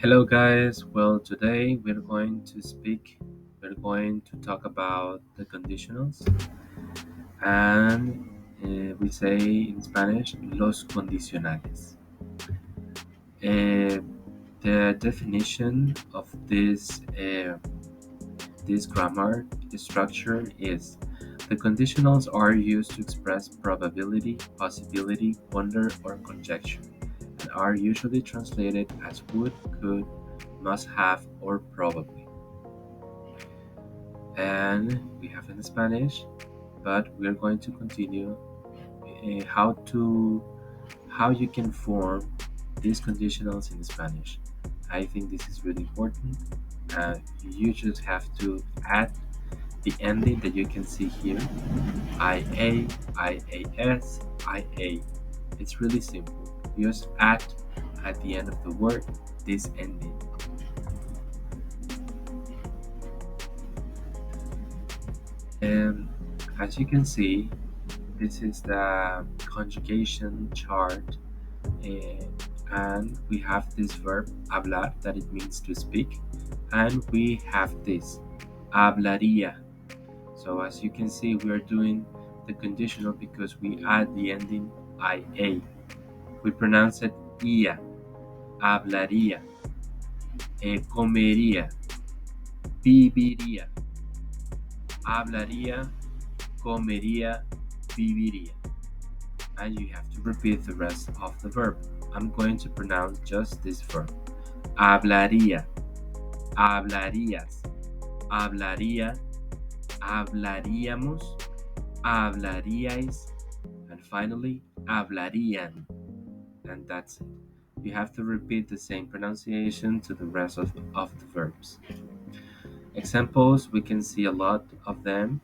Hello, guys. Well, today we're going to talk about the conditionals, and we say in Spanish, los condicionales. Uh, the definition of this grammar structure is the conditionals are used to express probability, possibility, wonder, or conjecture, and are usually translated as would, could, must have, or probably. And we have in Spanish, but we're going to continue how you can form these conditionals in Spanish. I think this is really important. You just have to add the ending that you can see here: IA, IAS, IA. It's really simple. You just add at the end of the word this ending. And as you can see, this is the conjugation chart, and we have this verb hablar that it means to speak, and we have this hablaría. So as you can see, we are doing the conditional because we add the ending ia. We pronounce it ia, hablaría, comería, viviría, hablaría, comería, viviría. And you have to repeat the rest of the verb. I'm going to pronounce just this verb. Hablaría, hablarías, hablaría, hablaríamos, hablaríais, and finally, hablarían. And that's it. You have to repeat the same pronunciation to the rest of the verbs. Examples, we can see a lot of them.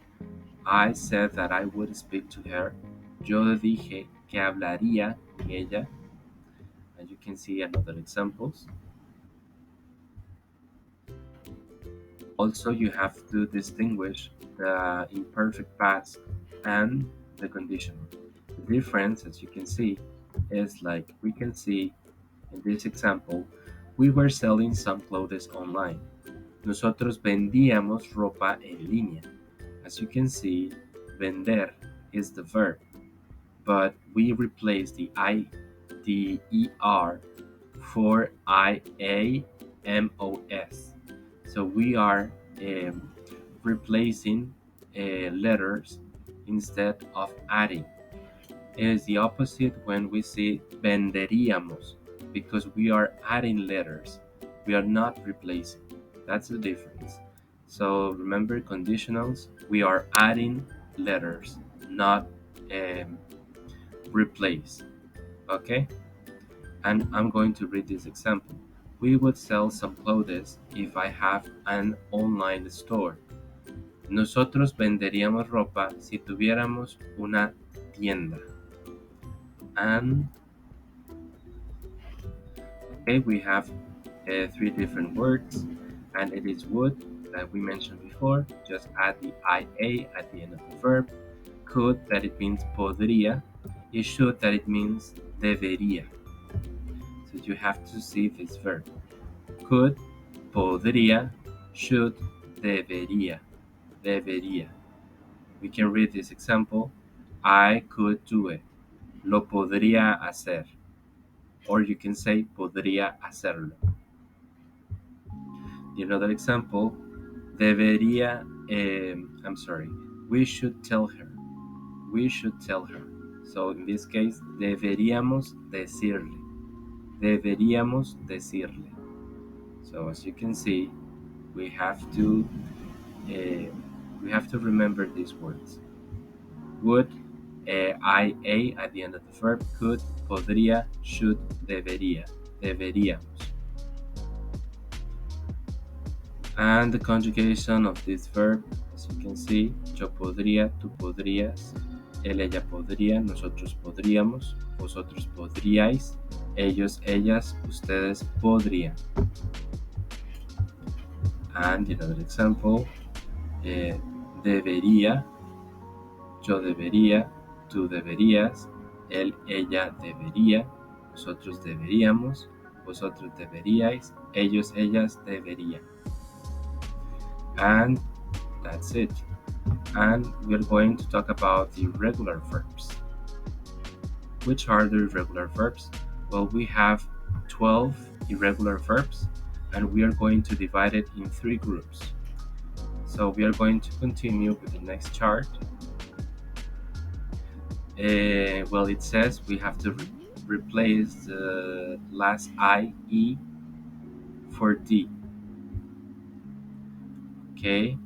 I said that I would speak to her. Yo le dije que hablaría con ella. And you can see another examples. Also, you have to distinguish the imperfect past and the conditional. The difference, as you can see, is like we can see in this example, we were selling some clothes online. Nosotros vendíamos ropa en línea. As you can see, vender is the verb, but we replace the er for iamos. So we are replacing letters instead of adding. It is the opposite when we say venderíamos, because we are adding letters. We are not replacing. That's the difference. So remember, conditionals, we are adding letters, not um, replace. Okay? And I'm going to read this example. We would sell some clothes if I have an online store. Nosotros venderíamos ropa si tuviéramos una tienda. And okay, we have three different words, and it is would that we mentioned before. Just add the ia at the end of the verb. Could, that it means podría. Y should, that it means debería. So you have to see this verb. Could, podría, should, debería, debería. We can read this example. I could do it. Lo podría hacer. Or you can say podría hacerlo. Another example, debería, I'm sorry, we should tell her. We should tell her. So in this case, deberíamos decirle. Deberíamos decirle. So as you can see, we have to uh, remember these words. Would, ia at the end of the verb, could, podría, should, debería, deberíamos. And the conjugation of this verb, as you can see, yo podría, tú podrías, él, ella podría, nosotros podríamos, vosotros podríais, ellos, ellas, ustedes podrían. And another example, debería, yo debería, tú deberías, él, ella debería, nosotros deberíamos, vosotros deberíais, ellos, ellas deberían. And that's it. And we're going to talk about the irregular verbs. Which are the irregular verbs? Well, we have 12 irregular verbs, and we are going to divide it in 3 groups. So we are going to continue with the next chart. Well, it says we have to replace the last I, E for D. Okay,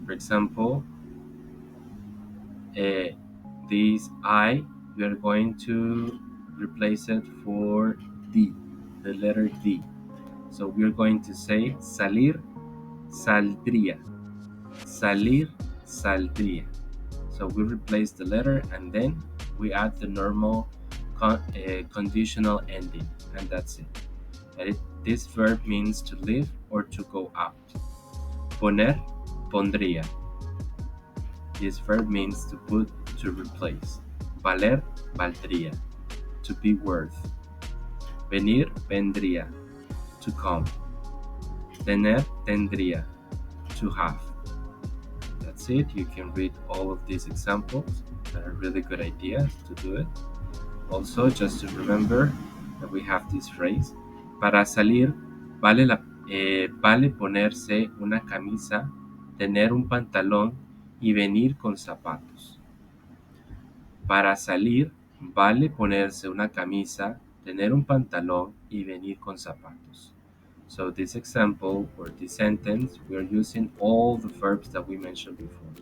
for example, this I, we are going to replace it for D, the letter D. So we are going to say salir, saldría, salir, saldría. So we replace the letter and then we add the normal conditional ending, and that's it. This verb means to leave or to go out. Poner, pondría. This verb means to put, to replace. Valer, valdría. To be worth. Venir, vendría. To come. Tener, tendría. To have. That's it. You can read all of these examples. That are really good ideas to do it. Also, just to remember that we have this phrase. Para salir, vale ponerse una camisa, tener un pantalón y venir con zapatos. Para salir, vale ponerse una camisa, tener un pantalón y venir con zapatos. So this example or this sentence, we are using all the verbs that we mentioned before.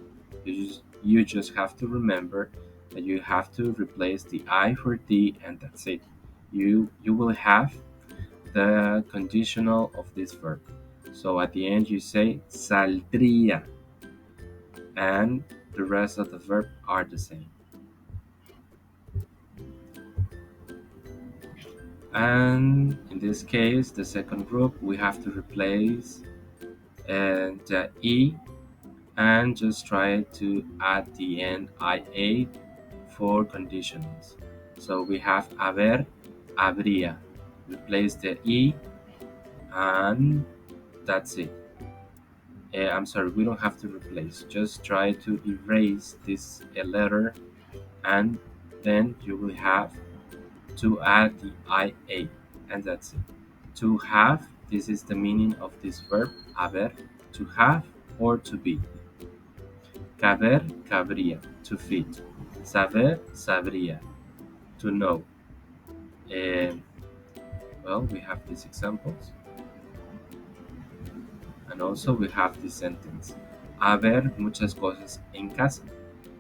You just have to remember that you have to replace the I for D, and that's it. You will have the conditional of this verb. So at the end you say saldría, and the rest of the verb are the same. And in this case, the second group, we have to replace the E and just try to add the end IA for conditionals. So we have haber, habría. Replace the E and that's it. I'm sorry, we don't have to replace. Just try to erase this letter and then you will have to add the IA, and that's it. To have, this is the meaning of this verb, haber, to have or to be. Caber, cabría, to fit. Saber, sabría, to know. Well, we have these examples. And also we have this sentence. Haber muchas cosas en casa.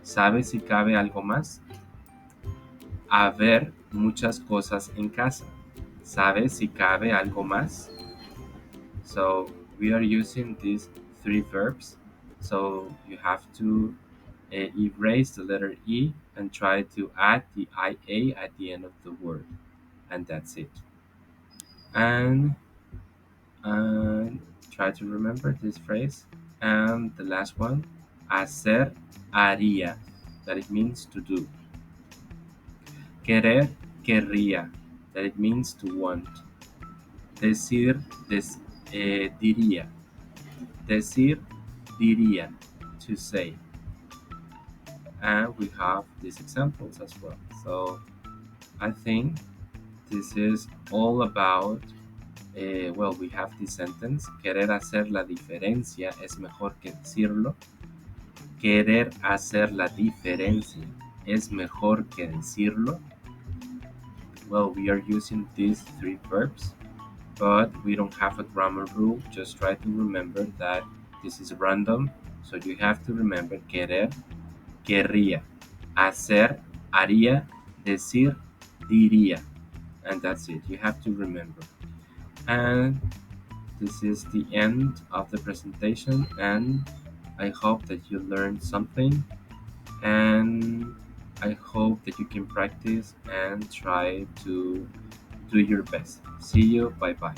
¿Sabe si cabe algo más? Haber muchas cosas en casa. ¿Sabe si cabe algo más? So we are using these 3 verbs. So you have to erase the letter E and try to add the IA at the end of the word. And that's it. And try to remember this phrase. And the last one, hacer, haría, that it means to do. Querer, querría, that it means to want. Decir, diría. Decir, diría, to say. And we have these examples as well. So I think this is all about, well, we have this sentence. Querer hacer la diferencia es mejor que decirlo. Querer hacer la diferencia es mejor que decirlo. Well, we are using these 3 verbs, but we don't have a grammar rule. Just try to remember that this is random. So you have to remember querer, querría, hacer, haría, decir, diría. And that's it. You have to remember. And this is the end of the presentation, and I hope that you learned something, and I hope that you can practice and try to do your best. See you. Bye bye.